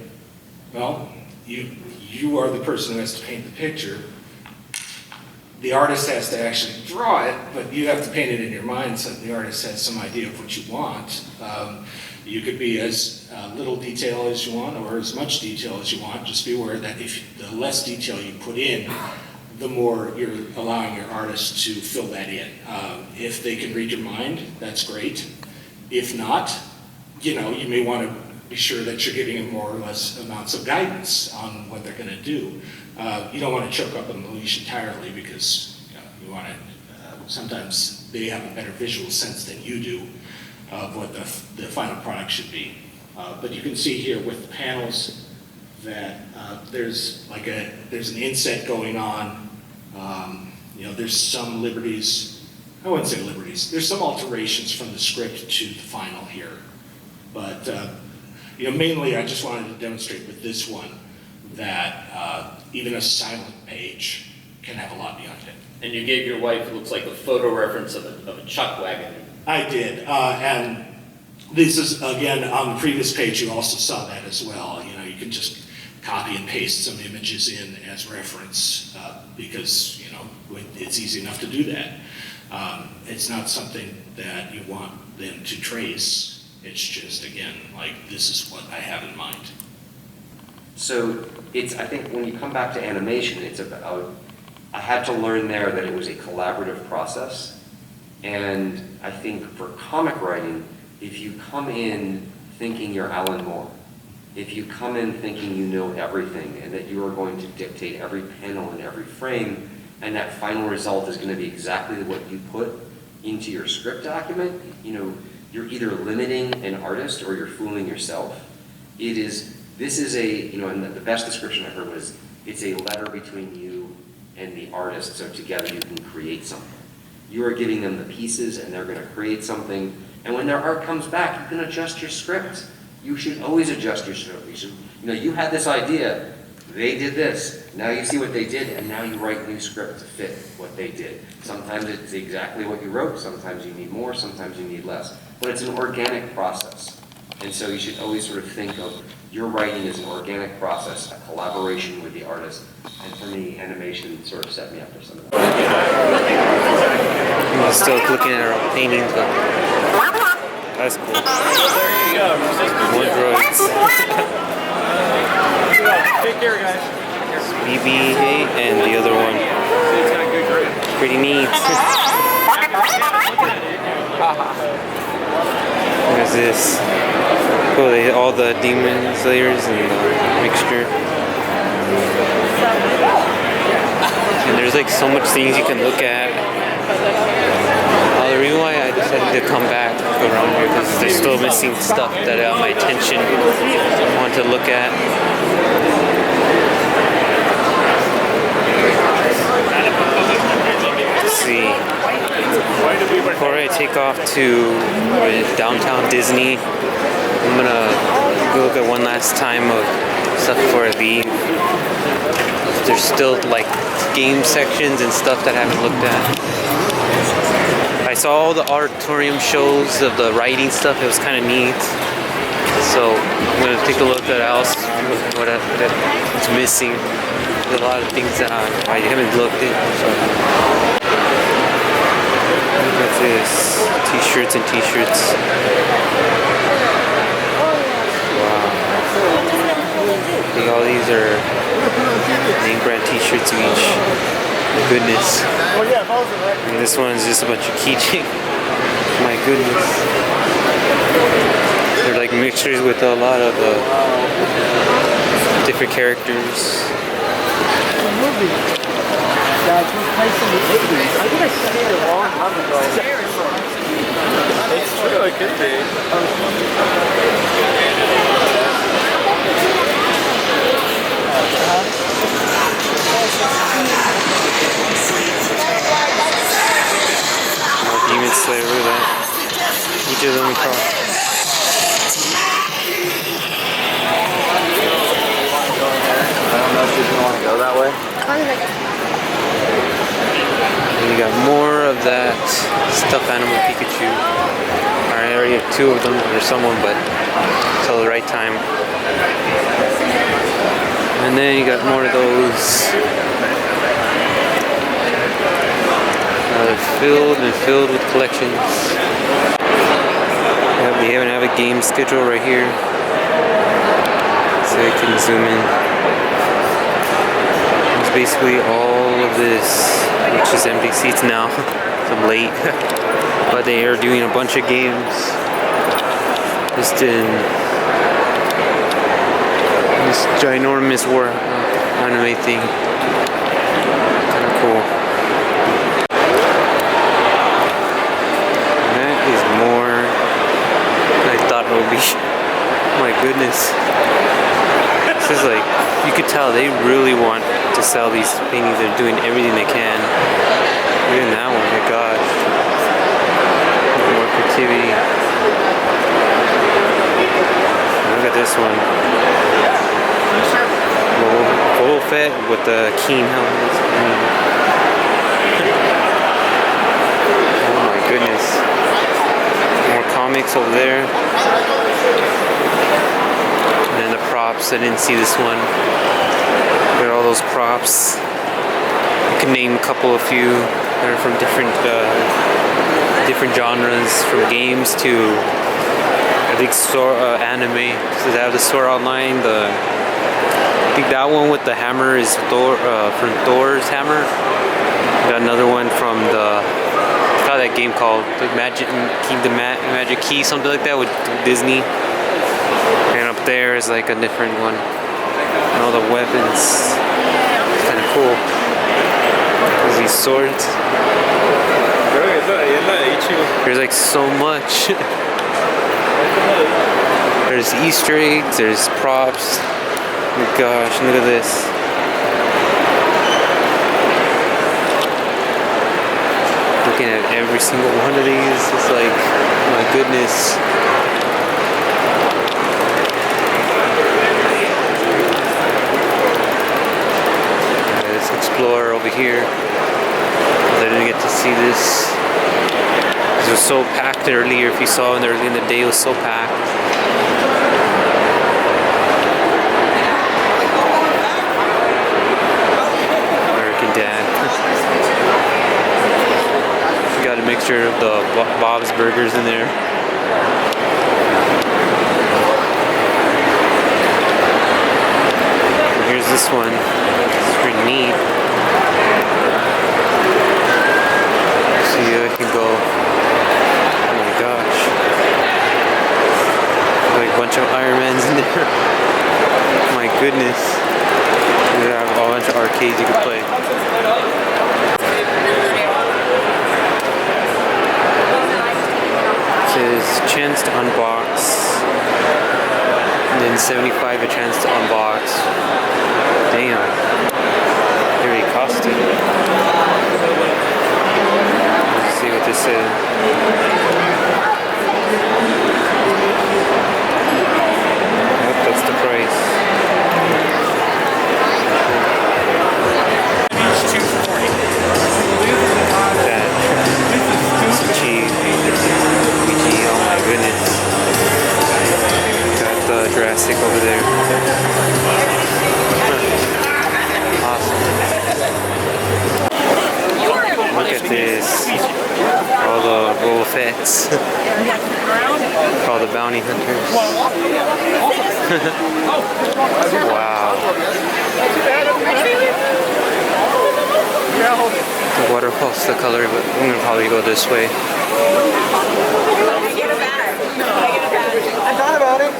Speaker 2: Well, you are the person who has to paint the picture. The artist has to actually draw it, but you have to paint it in your mind so that the artist has some idea of what you want. You could be as little detail as you want or as much detail as you want. Just be aware that if the less detail you put in, the more you're allowing your artist to fill that in. If they can read your mind, that's great. If not, you may want to be sure that you're giving them more or less amounts of guidance on what they're going to do. You don't want to choke up on the leash entirely, because you want to, sometimes they have a better visual sense than you do of what the final product should be. But you can see here with the panels that there's an inset going on. There's some liberties, I wouldn't say liberties, there's some alterations from the script to the final here. But mainly I just wanted to demonstrate with this one that even a silent page can have a lot beyond it.
Speaker 14: And you gave your wife, it looks like a photo reference of a chuck wagon.
Speaker 2: I did, and this is, again, on the previous page you also saw that as well. You can just copy and paste some images in as reference, because it's easy enough to do that. It's not something that you want them to trace. It's just, again, like, this is what I have in mind.
Speaker 7: So I think when you come back to animation, it's about, I had to learn there that it was a collaborative process. And I think for comic writing, if you come in thinking you're Alan Moore, if you come in thinking you know everything and that you are going to dictate every panel and every frame, and that final result is going to be exactly what you put into your script document, you're either limiting an artist or you're fooling yourself. This is and the best description I heard was, it's a letter between you and the artist, so together you can create something. You are giving them the pieces and they're going to create something, and when their art comes back, you can adjust your script. You should always adjust your script. You had this idea, they did this, now you see what they did, and now you write a new script to fit what they did. Sometimes it's exactly what you wrote, sometimes you need more, sometimes you need less. But it's an organic process. And so you should always sort of think of your writing as an organic process, a collaboration with the artist. And for me, animation sort of set me up for some of that.
Speaker 1: I'm still looking at our paintings, but that's cool.
Speaker 4: There you go.
Speaker 1: More droids.
Speaker 4: Take care, guys.
Speaker 1: BB-8 and the other one. Pretty neat. What is this? Oh, all the demon slayers and the mixture. And there's like so much things you can look at. The reason why I decided to come back around here because there's still missing stuff that got my attention. I want to look at. Let's see. Before I take off to downtown Disney, I'm gonna go look at one last time of stuff before I leave. There's still like game sections and stuff that I haven't looked at. I saw all the auditorium shows of the writing stuff. It was kind of neat. So I'm gonna take a look at what's missing. There's a lot of things that I haven't looked at. So. What's this? T-shirts and T-shirts. Wow. I think all these are name brand T-shirts each. Goodness. And this one's just a bunch of keychains. My goodness. They're like mixtures with a lot of different characters.
Speaker 4: Yeah, it was placed in the 80s. I think I studied it a long time ago. It's true, it could be.
Speaker 1: Demon Slayer, look at that. Each of them across.
Speaker 4: I don't know if you want to go that way.
Speaker 1: And you got more of that stuffed animal Pikachu. I already have two of them, or someone, but till the right time. And then you got more of those. They're filled with collections. Yeah, we even have a game schedule right here, so you can zoom in. There's basically all of this, which is empty seats now. I'm late, but they are doing a bunch of games just in this ginormous war anime thing. Kind of cool. And that is more than I thought it would be. My goodness. This is like, you could tell they really want to sell these paintings. They're doing everything they can. Even that one, my gosh. More creativity. Look at this one. Full fit with the keen helmet. Oh my goodness. More comics over there. And then the props, I didn't see this one. Look at all those props. You can name a few that are from different genres, from games to I think anime. So they have the Sword Online. I think that one with the hammer is Thor, from Thor's hammer. Got another one from I forgot that game called the Magic Key, something like that with Disney. And up there is like a different one. And all the weapons. It's kind of cool. There's these swords. There's like so much. There's Easter eggs, there's props. Oh my gosh, look at this. Looking at every single one of these, it's like, oh my goodness. Let's explore over here. I didn't get to see this. It was so packed earlier. If you saw in the early in the day, it was so packed. American Dad. We got a mixture of the Bob's Burgers in there. And here's this one. It's pretty neat. See, I can go. Like a bunch of Iron Mans in there. My goodness. They have a bunch of arcades you can play. It says chance to unbox. And then 75 a chance to unbox. Damn. Very costly. Let's see what this says. That's the price. That's cheap. Oh my goodness. Got the Jurassic over there. Awesome. Look at this. All the Boba Fett's. All the bounty hunters. Wow. The waterfall's the color, but I'm gonna probably go this way.
Speaker 4: I thought about it.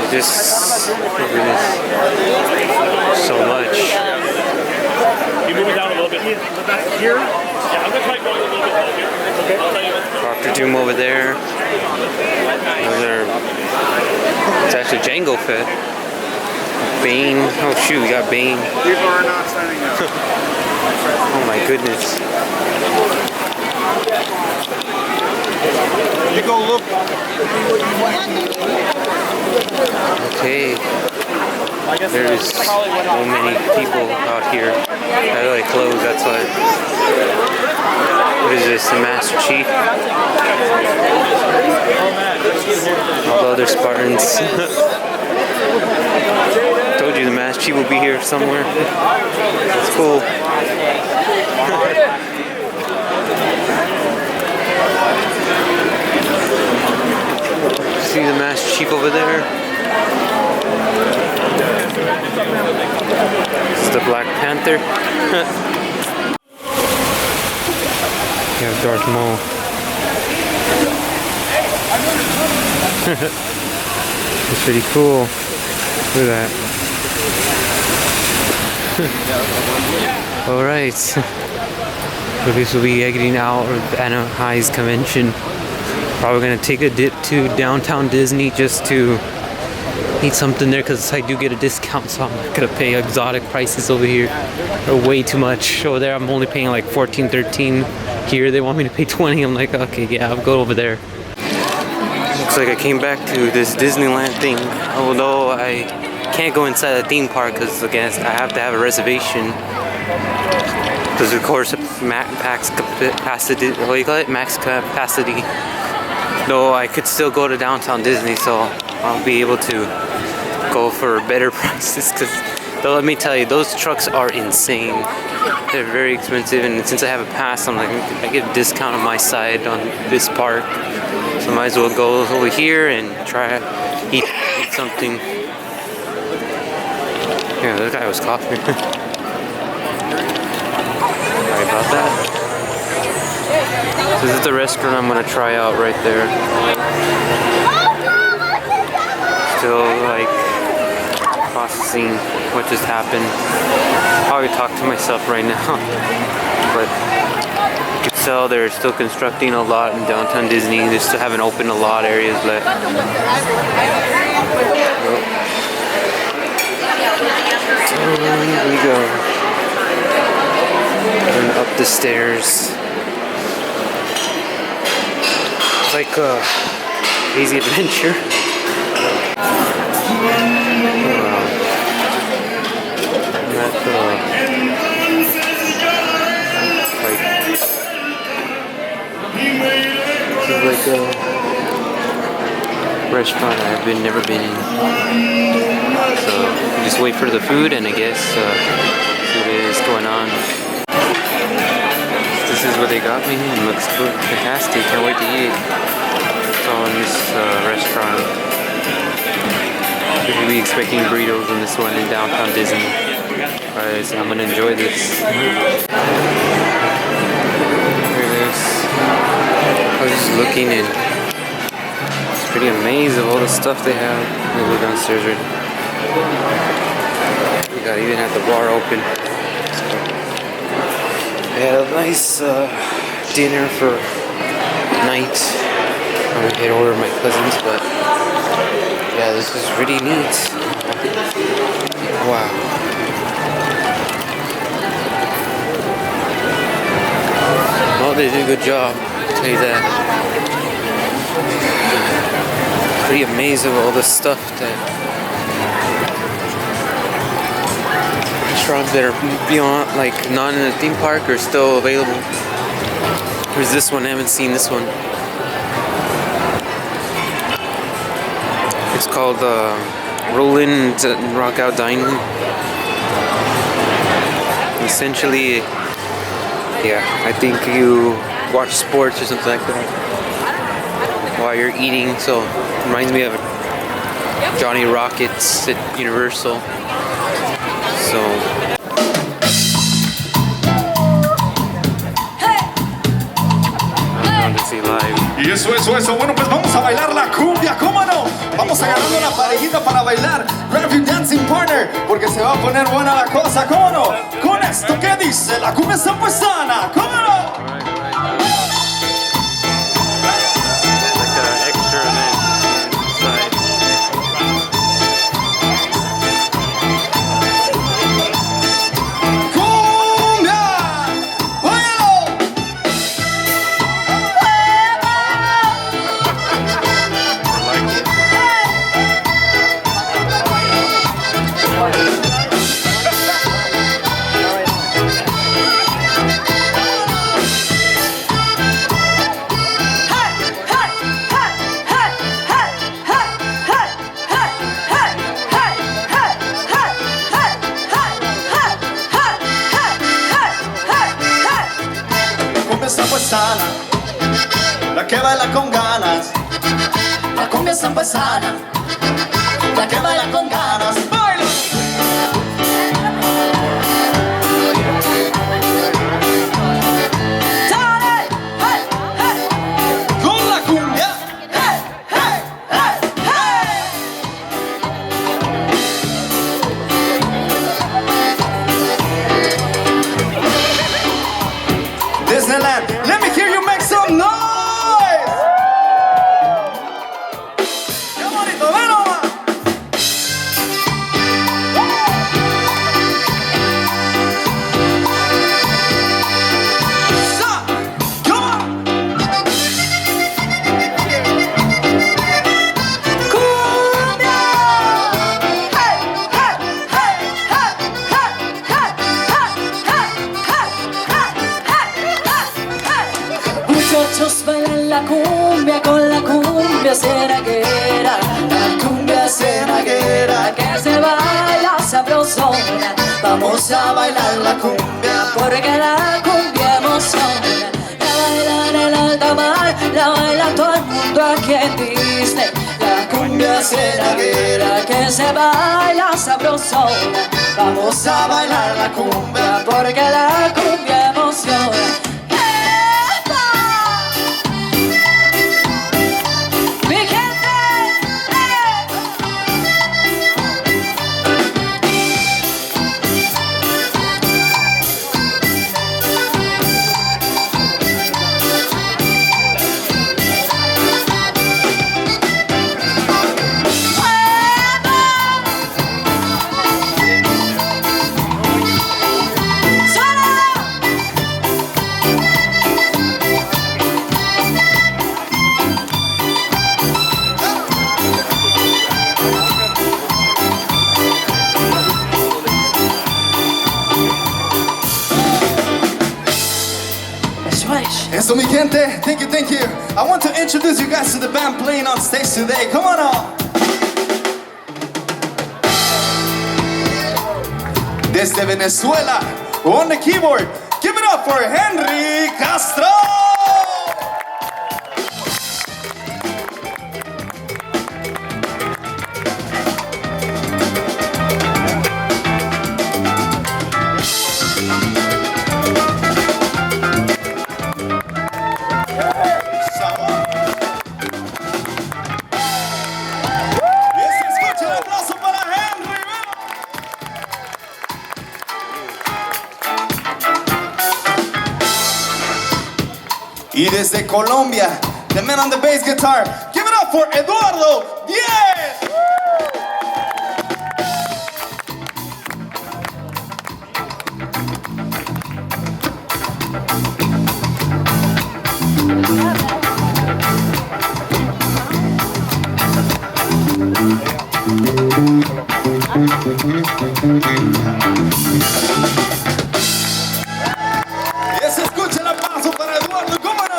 Speaker 1: It's just, oh goodness, so much.
Speaker 3: You move it down a little bit. Back here? Yeah, I'm gonna try going a little bit low here. Okay.
Speaker 1: Dr. Doom over there. It's actually Jango Fett. Bane. Oh shoot, we got Bane.
Speaker 3: People are not signing up.
Speaker 1: Oh my goodness.
Speaker 3: You go look.
Speaker 1: Okay. There's so many people out here. I like clothes, that's why. What is this? The Master Chief? All the other Spartans. Told you the Master Chief will be here somewhere. That's cool. See the Master Chief over there? It's the Black Panther. You have Darth Maul. It's pretty cool. Look at that. Alright. So this will be exiting out of Anaheim's convention. Probably gonna take a dip to downtown Disney just to eat something there because I do get a discount, so I'm not gonna pay exotic prices over here. They're way too much. Over there I'm only paying like 14, 13. Here they want me to pay 20. I'm like, okay, yeah, I'll go over there. Looks like I came back to this Disneyland thing, although I can't go inside the theme park because again I have to have a reservation. Because of course max capacity, what do you call it? Max capacity. Though I could still go to downtown Disney, so I'll be able to go for better prices. Because though let me tell you, those trucks are insane. They're very expensive, and since I have a pass, I'm like I get a discount on my side on this park. So I might as well go over here and try to eat something. Yeah, that guy was coughing. Sorry about that. So this is the restaurant I'm gonna try out right there. Still like processing what just happened. Probably talk to myself right now. But you can tell they're still constructing a lot in downtown Disney. They still haven't opened a lot of areas left. So here we go. And up the stairs. It's like a crazy adventure. This is like a restaurant I've never been in. So just wait for the food and I guess see what is going on. This is what they got me and looks fantastic. Can't wait to eat it. So in this restaurant, we'll be expecting burritos on this one in downtown Disney. Alright, so I'm gonna enjoy this. Here it is. I was just looking and it's pretty amazed of all the stuff they have. We'll go downstairs right now. We got even had the bar open. So, they had a nice dinner for night. I'm gonna head over to my cousin's, but yeah, this is really neat. Wow. Well, they did a good job, I'll tell you that. Pretty amazed of all the stuff that restaurants that are beyond, like not in the theme park, are still available. There's this one, I haven't seen this one. It's called Rollin' Rock Out Dining. Essentially, yeah, I think you watch sports or something like that while you're eating, so it reminds me of Johnny Rockets at Universal. So
Speaker 5: Y eso, bueno, pues vamos a bailar la cumbia, ¿cómo no? Vamos agarrando una parejita para bailar. Grab your dancing partner, porque se va a poner buena la cosa, ¿cómo no? Con esto que dice la cumbia zampuesana, ¿cómo no? La que baila con ganas, la cumbia zampuesana, la que baila con ganas, baila.
Speaker 9: la cumbia cenaguera, la cumbia cenaguera que se baila sabrosona. Vamos a bailar la cumbia porque la cumbia emociona. La baila en el alta mar, la baila todo el mundo aquí en Disney. La cumbia cenaguera que se baila sabrosona. Vamos a bailar la cumbia porque la cumbia emociona.
Speaker 5: So mi gente, thank you. I want to introduce you guys to the band playing on stage today. Come on up. Desde Venezuela, on the keyboard, give it up for Henry Castro. Y desde Colombia, the man on the bass guitar, give it up for Eduardo 10. Y se escucha el aplauso para Eduardo, ¿cómo no?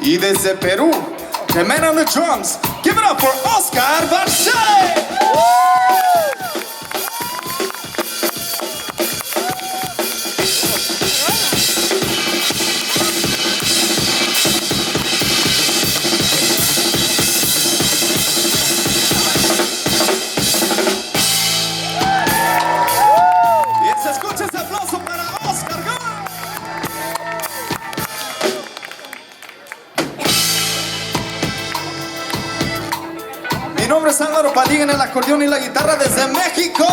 Speaker 5: Y desde Perú, the man on the drums, give it up for Oscar Barchay. Mi nombre es Álvaro Padilla en el acordeón y la guitarra desde México.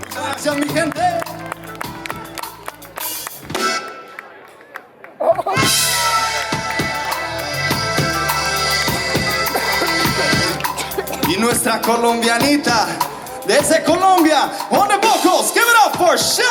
Speaker 5: Muchas gracias, mi gente. Y nuestra colombianita desde Colombia, on the vocals, give it up for Shelly.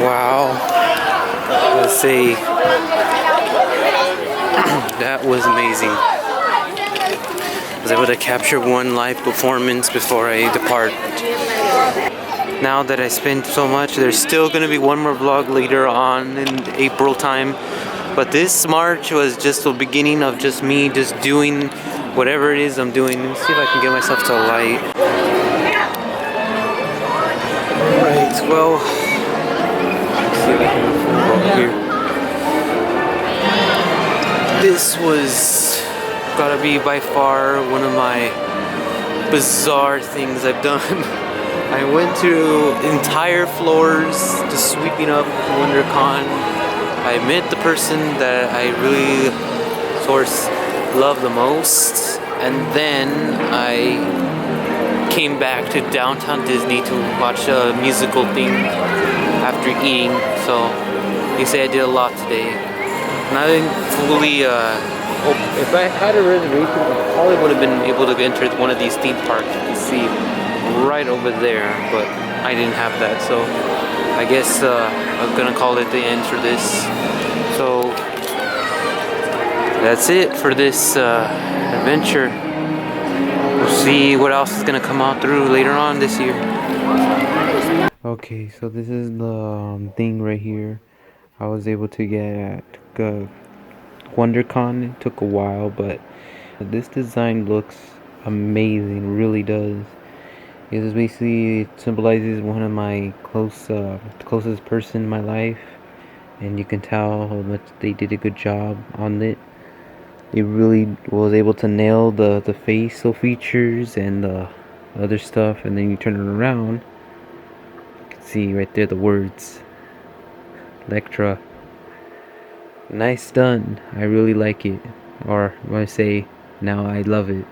Speaker 1: Wow. Let's see. That was amazing. I was able to capture one live performance before I depart. Now that I spent so much, there's still going to be one more vlog later on in April time But this March was just the beginning of just me just doing whatever it is I'm doing. Let me see if I can get myself to a light. Alright, well, let's see if I can go over here. This was gotta be by far one of my bizarre things I've done. I went to entire floors just sweeping up WonderCon. I met the person that I really source love the most, and then I came back to downtown Disney to watch a musical thing after eating. So they say I did a lot today. And I didn't fully, if I had a reservation, I probably would have been able to enter one of these theme parks. You can see right over there, but I didn't have that. So I guess I'm gonna call it the end for this. So that's it for this adventure. We'll see what else is gonna come out through later on this year. Okay, so this is the thing right here. I was able to get at WonderCon. It took a while, but this design looks amazing. Really does. It is basically, it symbolizes one of my closest person in my life, and you can tell how much they did a good job on it. They really was able to nail the facial features and the other stuff, and then you turn it around, you can see right there the words Electra. Nice done. I really like it, or I want to say now I love it.